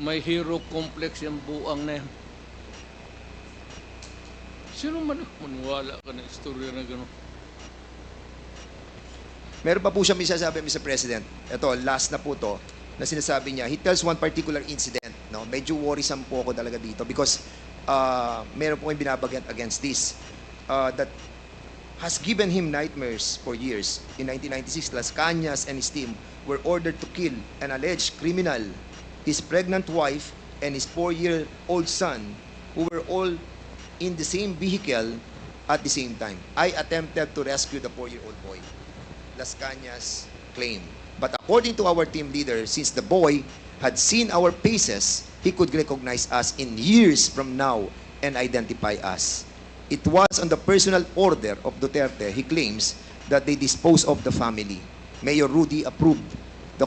may hero complex yung buang na yan. Sino man maniwala ka ng istorya na gano'n? Meron pa po siya may sasabi, Mr. President. Ito, last na po to, na sinasabi niya. He tells one particular incident. No? Medyo worrisome po ako talaga dito because meron po kayong binabagyat against this. That has given him nightmares for years. In 1996, Las Cañas and his team were ordered to kill an alleged criminal, his pregnant wife, and his 4-year-old son, who were all in the same vehicle at the same time. I attempted to rescue the 4-year-old boy. Las Cañas claim. But according to our team leader, since the boy had seen our faces, he could recognize us in years from now and identify us. It was on the personal order of Duterte, he claims, that they disposed of the family. Mayor Rudy approved